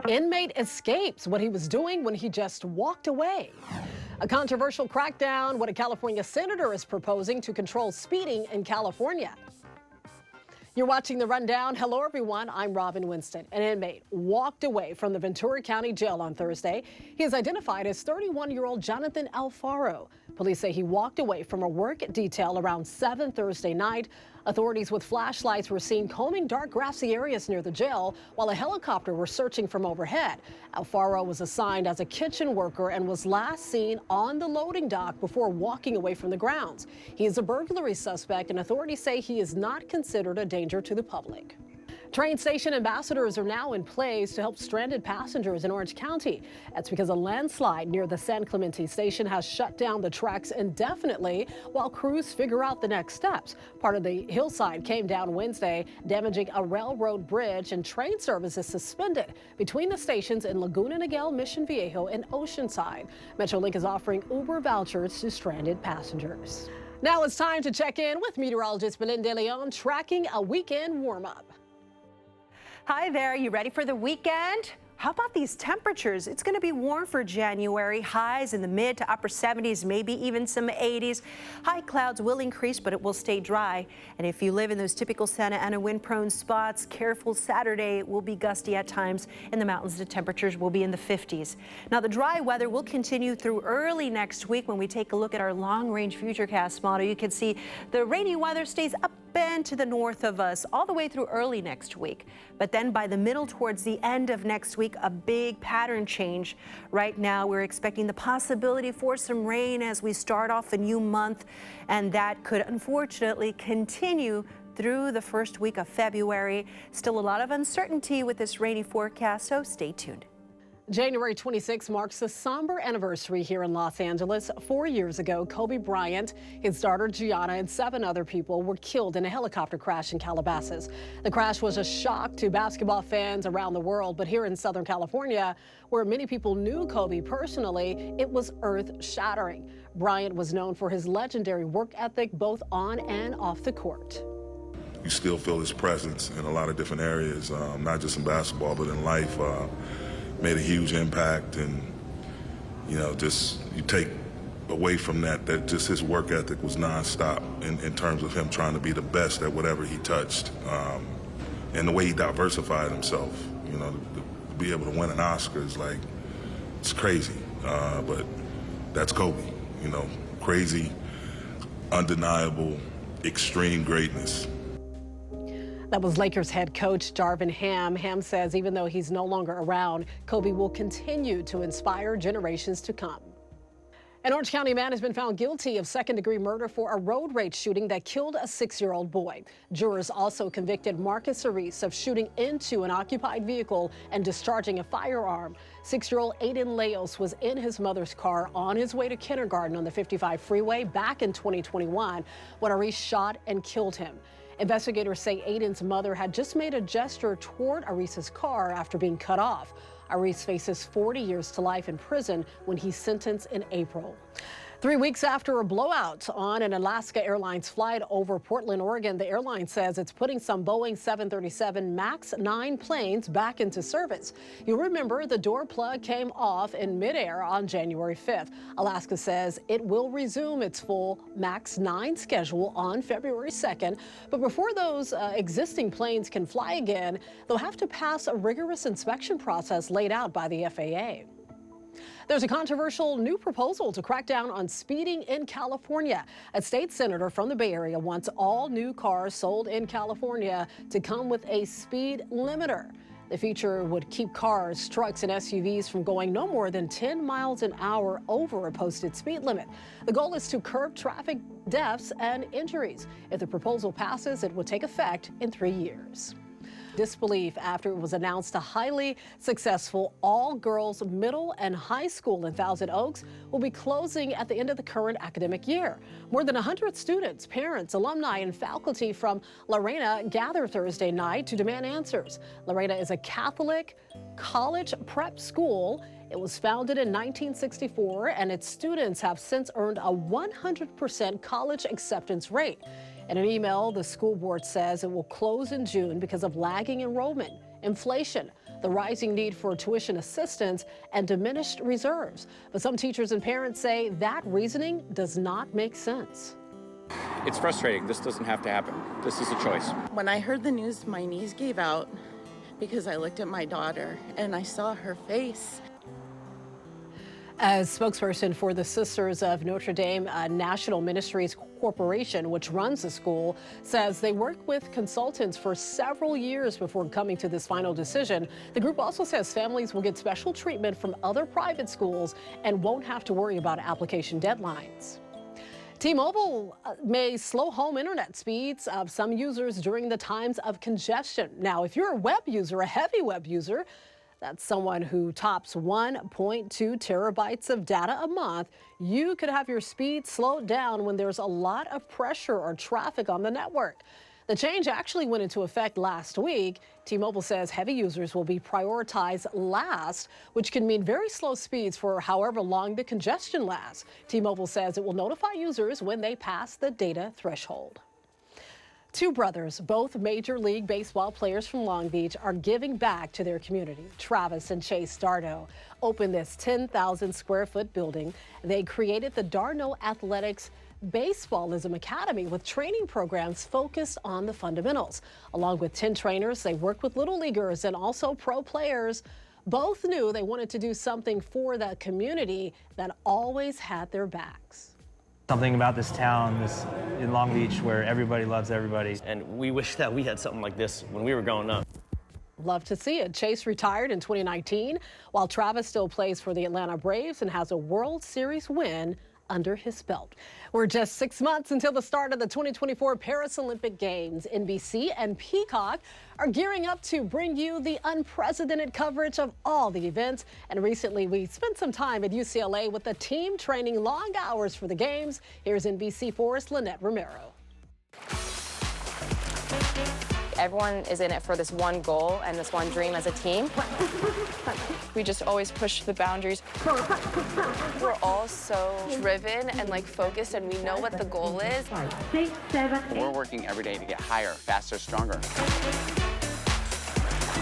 Inmate escapes what he was doing when he just walked away. A controversial crackdown, what a California senator is proposing to control speeding in California. You're watching The Rundown. Hello, everyone. I'm Robin Winston. An inmate walked away from the Ventura County Jail on Thursday. He is identified as 31-year-old Jonathan Alfaro. Police say he walked away from a work detail around 7 Thursday night. Authorities with flashlights were seen combing dark grassy areas near the jail while a helicopter was searching from overhead. Alfaro was assigned as a kitchen worker and was last seen on the loading dock before walking away from the grounds. He is a burglary suspect, and authorities say he is not considered a danger to the public. Train station ambassadors are now in place to help stranded passengers in Orange County. That's because a landslide near the San Clemente station has shut down the tracks indefinitely while crews figure out the next steps. Part of the hillside came down Wednesday, damaging a railroad bridge, and train service is suspended between the stations in Laguna Niguel, Mission Viejo, and Oceanside. Metrolink is offering Uber vouchers to stranded passengers. Now it's time to check in with meteorologist Belinda Leon, tracking a weekend warm-up. Hi there, you ready for the weekend? How about these temperatures? It's going to be warm for January. Highs in the mid to upper 70s, maybe even some 80s. High clouds will increase, but it will stay dry. And if you live in those typical Santa Ana wind-prone spots, careful. Saturday. It will be gusty at times. In the mountains, the temperatures will be in the 50s. Now, the dry weather will continue through early next week. When we take a look at our long-range futurecast model, you can see the rainy weather stays up and to the north of us all the way through early next week. But then by the middle towards the end of next week, a big pattern change. Right now, we're expecting the possibility for some rain as we start off a new month, and that could unfortunately continue through the first week of February. Still a lot of uncertainty with this rainy forecast, so stay tuned. January 26 marks the somber anniversary here in Los Angeles. 4 years ago, Kobe Bryant, his daughter Gianna, and 7 other people were killed in a helicopter crash in Calabasas. The crash was a shock to basketball fans around the world, but here in Southern California, where many people knew Kobe personally, it was earth-shattering. Bryant was known for his legendary work ethic both on and off the court. You still feel his presence in a lot of different areas, not just in basketball, but in life. Made a huge impact, and just you take away from that just his work ethic was nonstop in terms of him trying to be the best at whatever he touched, and the way he diversified himself. To be able to win an Oscar is like, it's crazy, but that's Kobe. Crazy, undeniable, extreme greatness. That was Lakers head coach Darvin Ham. Ham says even though he's no longer around, Kobe will continue to inspire generations to come. An Orange County man has been found guilty of second-degree murder for a road rage shooting that killed a 6-year-old boy. Jurors also convicted Marcus Ariz of shooting into an occupied vehicle and discharging a firearm. 6-year-old Aiden Leos was in his mother's car on his way to kindergarten on the 55 freeway back in 2021 when Ariz shot and killed him. Investigators say Aiden's mother had just made a gesture toward Ariz's car after being cut off. Ariz faces 40 years to life in prison when he's sentenced in April. 3 weeks after a blowout on an Alaska Airlines flight over Portland, Oregon, the airline says it's putting some Boeing 737 MAX 9 planes back into service. You'll remember the door plug came off in midair on January 5th. Alaska says it will resume its full MAX 9 schedule on February 2nd. But before those existing planes can fly again, they'll have to pass a rigorous inspection process laid out by the FAA. There's a controversial new proposal to crack down on speeding in California. A state senator from the Bay Area wants all new cars sold in California to come with a speed limiter. The feature would keep cars, trucks, and SUVs from going no more than 10 miles an hour over a posted speed limit. The goal is to curb traffic deaths and injuries. If the proposal passes, it would take effect in 3 years. Disbelief after it was announced a highly successful all-girls middle and high school in Thousand Oaks will be closing at the end of the current academic year. More than 100 students, parents, alumni, and faculty from Lorena gathered Thursday night to demand answers. Lorena is a Catholic college prep school. It was founded in 1964, and its students have since earned a 100% college acceptance rate. In an email, the school board says it will close in June because of lagging enrollment, inflation, the rising need for tuition assistance, and diminished reserves. But some teachers and parents say that reasoning does not make sense. It's frustrating. This doesn't have to happen. This is a choice. When I heard the news, my knees gave out because I looked at my daughter and I saw her face. As spokesperson for the Sisters of Notre Dame National Ministries Corporation, which runs the school, says they worked with consultants for several years before coming to this final decision. The group also says families will get special treatment from other private schools and won't have to worry about application deadlines. T-Mobile may slow home internet speeds of some users during the times of congestion. Now, if you're a web user, a heavy web user, that's someone who tops 1.2 terabytes of data a month, you could have your speed slowed down when there's a lot of pressure or traffic on the network. The change actually went into effect last week. T-Mobile says heavy users will be prioritized last, which can mean very slow speeds for however long the congestion lasts. T-Mobile says it will notify users when they pass the data threshold. Two brothers, both Major League Baseball players from Long Beach, are giving back to their community. Travis and Chase Darno opened this 10,000 square foot building. They created the Darno Athletics Baseballism Academy with training programs focused on the fundamentals. Along with 10 trainers, they work with little leaguers and also pro players. Both knew they wanted to do something for the community that always had their backs. Something about this town, in Long Beach, where everybody loves everybody. And we wish that we had something like this when we were growing up. Love to see it. Chase retired in 2019, while Travis still plays for the Atlanta Braves and has a World Series win under his belt. We're just 6 months until the start of the 2024 Paris Olympic Games. NBC and Peacock are gearing up to bring you the unprecedented coverage of all the events. And recently, we spent some time at UCLA with the team training long hours for the games. Here's NBC4's Lynette Romero. Everyone is in it for this one goal and this one dream as a team. We just always push the boundaries. We're all so driven and focused, and we know what the goal is. 5, 6, 7, 8. We're working every day to get higher, faster, stronger.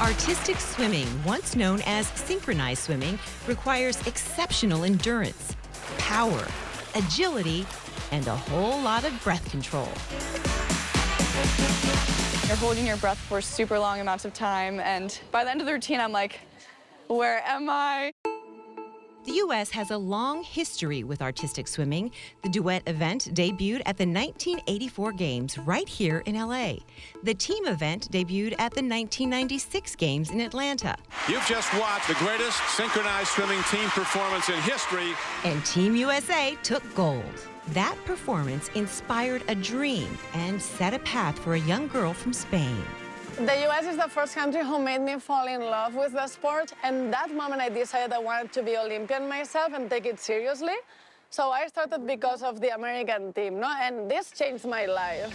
Artistic swimming, once known as synchronized swimming, requires exceptional endurance, power, agility, and a whole lot of breath control. You're holding your breath for super long amounts of time, and by the end of the routine, I'm like, where am I? The U.S. has a long history with artistic swimming. The duet event debuted at the 1984 Games right here in L.A. The team event debuted at the 1996 Games in Atlanta. You've just watched the greatest synchronized swimming team performance in history. And Team USA took gold. That performance inspired a dream and set a path for a young girl from Spain. The U.S. is the first country who made me fall in love with the sport, and that moment I decided I wanted to be Olympian myself and take it seriously. So I started because of the American team, and this changed my life.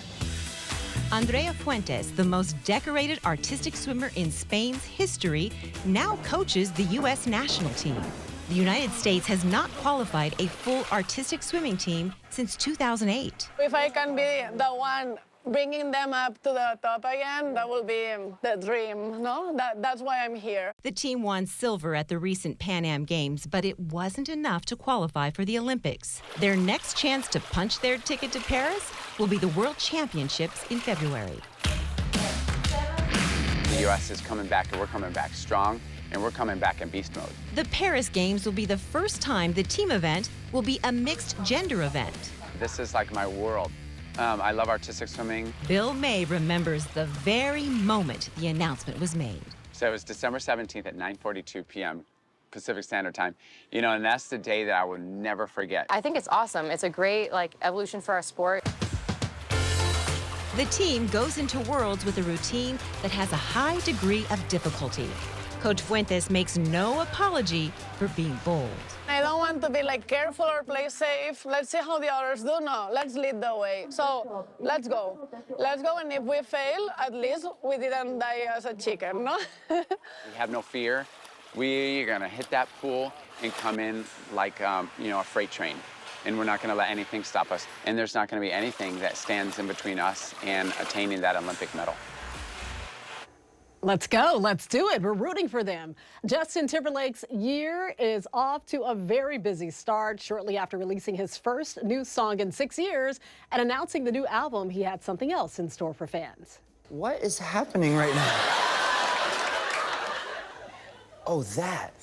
Andrea Fuentes, the most decorated artistic swimmer in Spain's history, now coaches the U.S. national team. The United States has not qualified a full artistic swimming team since 2008. If I can be the one bringing them up to the top again, that will be the dream, no? That's why I'm here. The team won silver at the recent Pan Am Games, but it wasn't enough to qualify for the Olympics. Their next chance to punch their ticket to Paris will be the World Championships in February. The U.S. is coming back, and we're coming back strong, and we're coming back in beast mode. The Paris Games will be the first time the team event will be a mixed gender event. This is like my world. I love artistic swimming. Bill May remembers the very moment the announcement was made. So it was December 17th at 9:42 p.m. Pacific Standard Time. And that's the day that I will never forget. I think it's awesome. It's a great evolution for our sport. The team goes into Worlds with a routine that has a high degree of difficulty. Coach Fuentes makes no apology for being bold. I don't want to be careful or play safe. Let's see how the others do. No, let's lead the way. So let's go. Let's go, and if we fail, at least we didn't die as a chicken, no? We have no fear. We're gonna hit that pool and come in like, a freight train. and we're not going to let anything stop us. And there's not going to be anything that stands in between us and attaining that Olympic medal. Let's go. Let's do it. We're rooting for them. Justin Timberlake's year is off to a very busy start. Shortly after releasing his first new song in 6 years and announcing the new album, he had something else in store for fans. What is happening right now? Oh, that.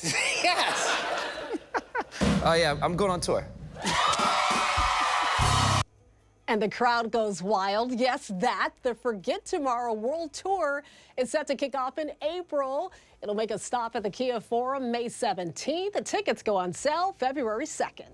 Yes! Oh, yeah, I'm going on tour. And the crowd goes wild. Yes, that. The Forget Tomorrow World Tour is set to kick off in April. It'll make a stop at the Kia Forum May 17th. The tickets go on sale February 2nd.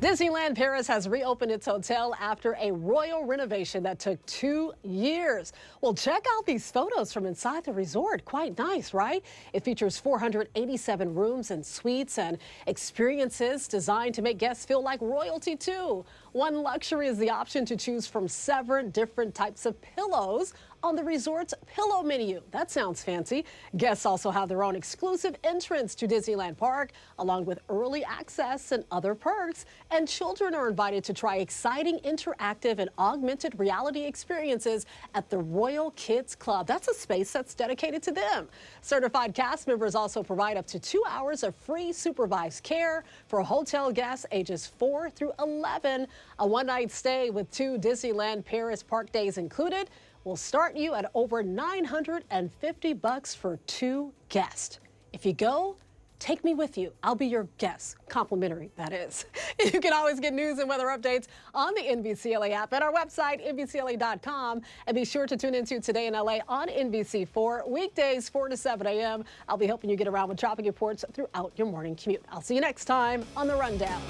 Disneyland Paris has reopened its hotel after a royal renovation that took 2 years. Well, check out these photos from inside the resort. Quite nice, right? It features 487 rooms and suites and experiences designed to make guests feel like royalty, too. One luxury is the option to choose from 7 different types of pillows on the resort's pillow menu. That sounds fancy. Guests also have their own exclusive entrance to Disneyland Park, along with early access and other perks. And children are invited to try exciting interactive and augmented reality experiences at the Royal Kids Club. That's a space that's dedicated to them. Certified cast members also provide up to 2 hours of free supervised care for hotel guests ages 4 through 11. A one-night stay with 2 Disneyland Paris Park days included will start you at over $950 for 2 guests. If you go, take me with you. I'll be your guest. Complimentary, that is. You can always get news and weather updates on the NBCLA app at our website, NBCLA.com. And be sure to tune into Today in LA on NBC4, weekdays 4 to 7 a.m. I'll be helping you get around with traffic reports throughout your morning commute. I'll see you next time on The Rundown.